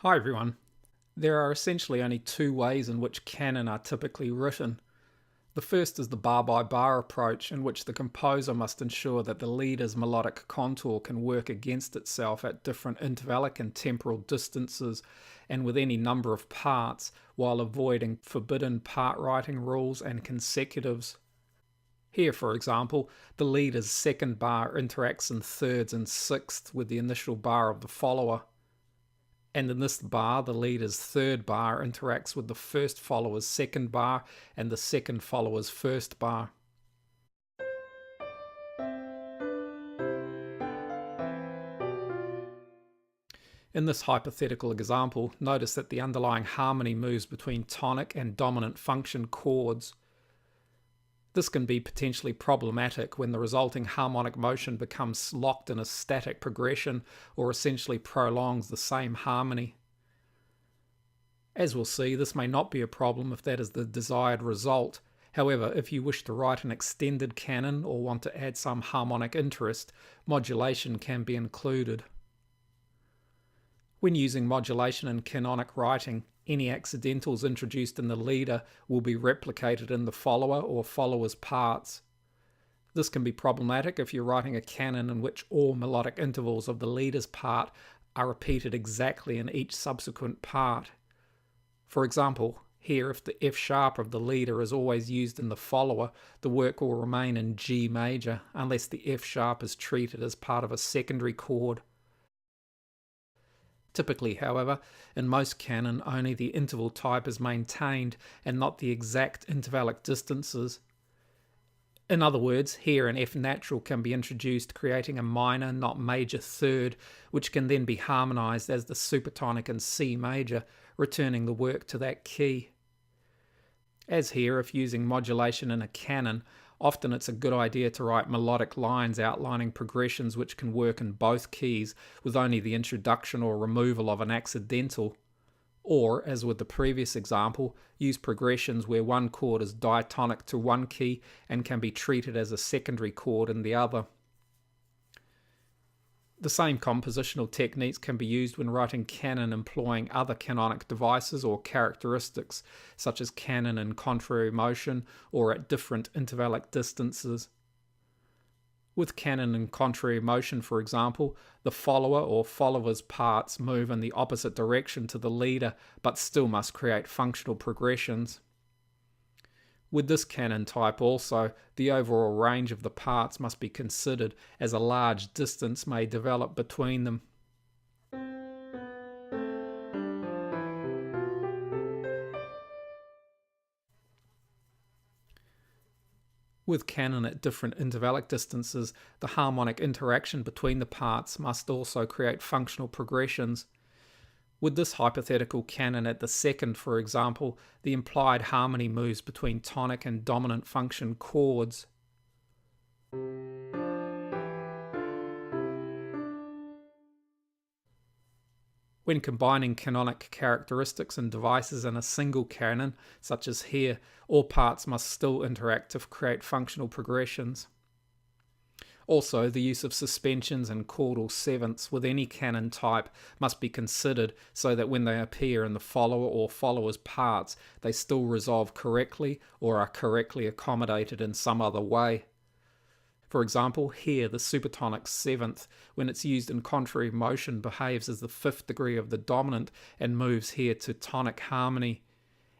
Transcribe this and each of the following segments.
Hi everyone. There are essentially only two ways in which canon are typically written. The first is the bar-by-bar approach, in which the composer must ensure that the leader's melodic contour can work against itself at different intervallic and temporal distances and with any number of parts, while avoiding forbidden part writing rules and consecutives. Here, for example, the leader's second bar interacts in thirds and sixths with the initial bar of the follower. And in this bar, the leader's third bar interacts with the first follower's second bar and the second follower's first bar. In this hypothetical example, notice that the underlying harmony moves between tonic and dominant function chords. This can be potentially problematic when the resulting harmonic motion becomes locked in a static progression or essentially prolongs the same harmony. As we'll see, this may not be a problem if that is the desired result. However, if you wish to write an extended canon or want to add some harmonic interest, modulation can be included. When using modulation in canonic writing, any accidentals introduced in the leader will be replicated in the follower or follower's parts. This can be problematic if you're writing a canon in which all melodic intervals of the leader's part are repeated exactly in each subsequent part. For example, here if the F sharp of the leader is always used in the follower, the work will remain in G major unless the F sharp is treated as part of a secondary chord. Typically, however, in most canon only the interval type is maintained and not the exact intervallic distances. In other words, here an F natural can be introduced, creating a minor, not major third, which can then be harmonized as the supertonic in C major, returning the work to that key. As here, if using modulation in a canon, often it's a good idea to write melodic lines outlining progressions which can work in both keys with only the introduction or removal of an accidental. Or, as with the previous example, use progressions where one chord is diatonic to one key and can be treated as a secondary chord in the other. The same compositional techniques can be used when writing canon employing other canonic devices or characteristics, such as canon in contrary motion or at different intervallic distances. With canon in contrary motion, for example, the follower or follower's parts move in the opposite direction to the leader, but still must create functional progressions. With this canon type also, the overall range of the parts must be considered, as a large distance may develop between them. With canon at different intervallic distances, the harmonic interaction between the parts must also create functional progressions. With this hypothetical canon at the second, for example, the implied harmony moves between tonic and dominant function chords. When combining canonic characteristics and devices in a single canon, such as here, all parts must still interact to create functional progressions. Also, the use of suspensions and chordal sevenths with any canon type must be considered so that when they appear in the follower or follower's parts, they still resolve correctly or are correctly accommodated in some other way. For example, here the supertonic seventh, when it's used in contrary motion, behaves as the fifth degree of the dominant and moves here to tonic harmony.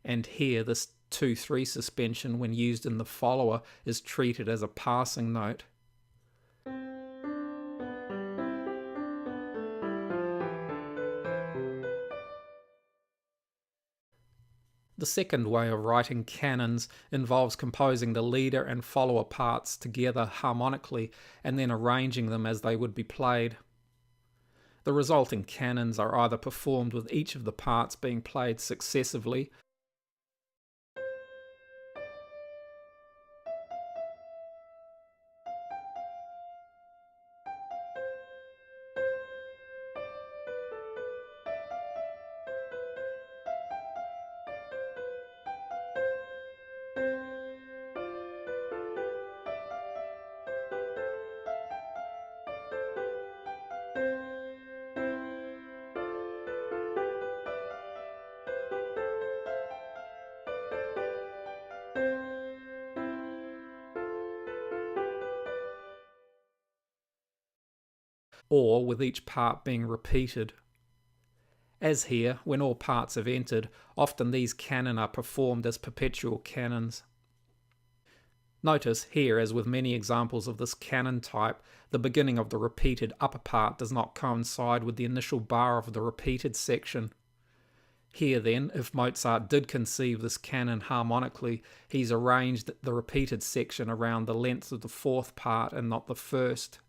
And here this 2-3 suspension, when used in the follower, is treated as a passing note. The second way of writing canons involves composing the leader and follower parts together harmonically and then arranging them as they would be played. The resulting canons are either performed with each of the parts being played successively, or with each part being repeated. As here, when all parts have entered, often these canon are performed as perpetual canons. Notice here, as with many examples of this canon type, the beginning of the repeated upper part does not coincide with the initial bar of the repeated section. Here then, if Mozart did conceive this canon harmonically, he's arranged the repeated section around the length of the fourth part and not the first.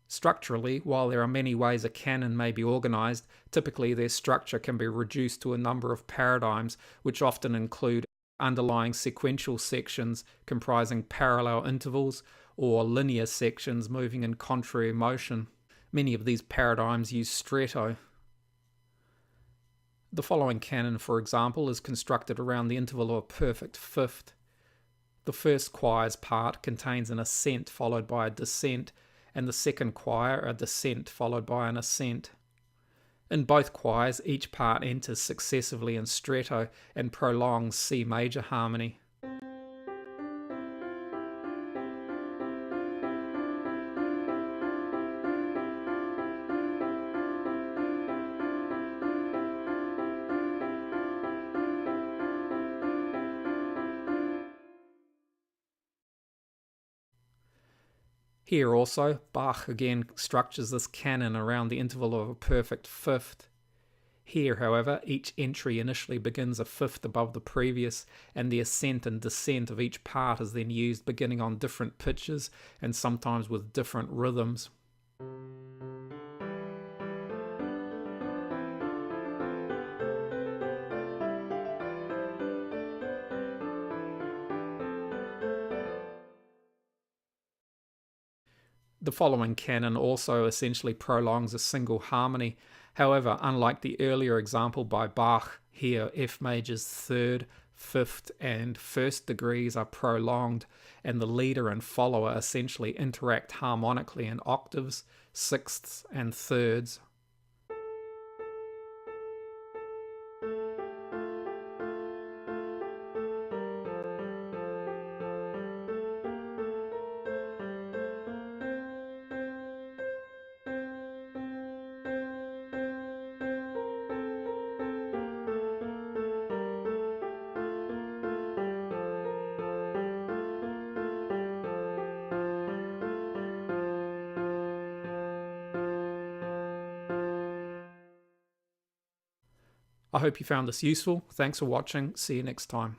Structurally, while there are many ways a canon may be organized, typically their structure can be reduced to a number of paradigms, which often include underlying sequential sections comprising parallel intervals or linear sections moving in contrary motion. Many of these paradigms use stretto. The following canon, for example, is constructed around the interval of a perfect fifth. The first choir's part contains an ascent followed by a descent, and the second choir a descent followed by an ascent. In both choirs, each part enters successively in stretto and prolongs C major harmony. Here also, Bach again structures this canon around the interval of a perfect fifth. Here, however, each entry initially begins a fifth above the previous, and the ascent and descent of each part is then used beginning on different pitches and sometimes with different rhythms. The following canon also essentially prolongs a single harmony. However, unlike the earlier example by Bach, here F major's third, fifth, and first degrees are prolonged, and the leader and follower essentially interact harmonically in octaves, sixths, and thirds. I hope you found this useful. Thanks for watching. See you next time.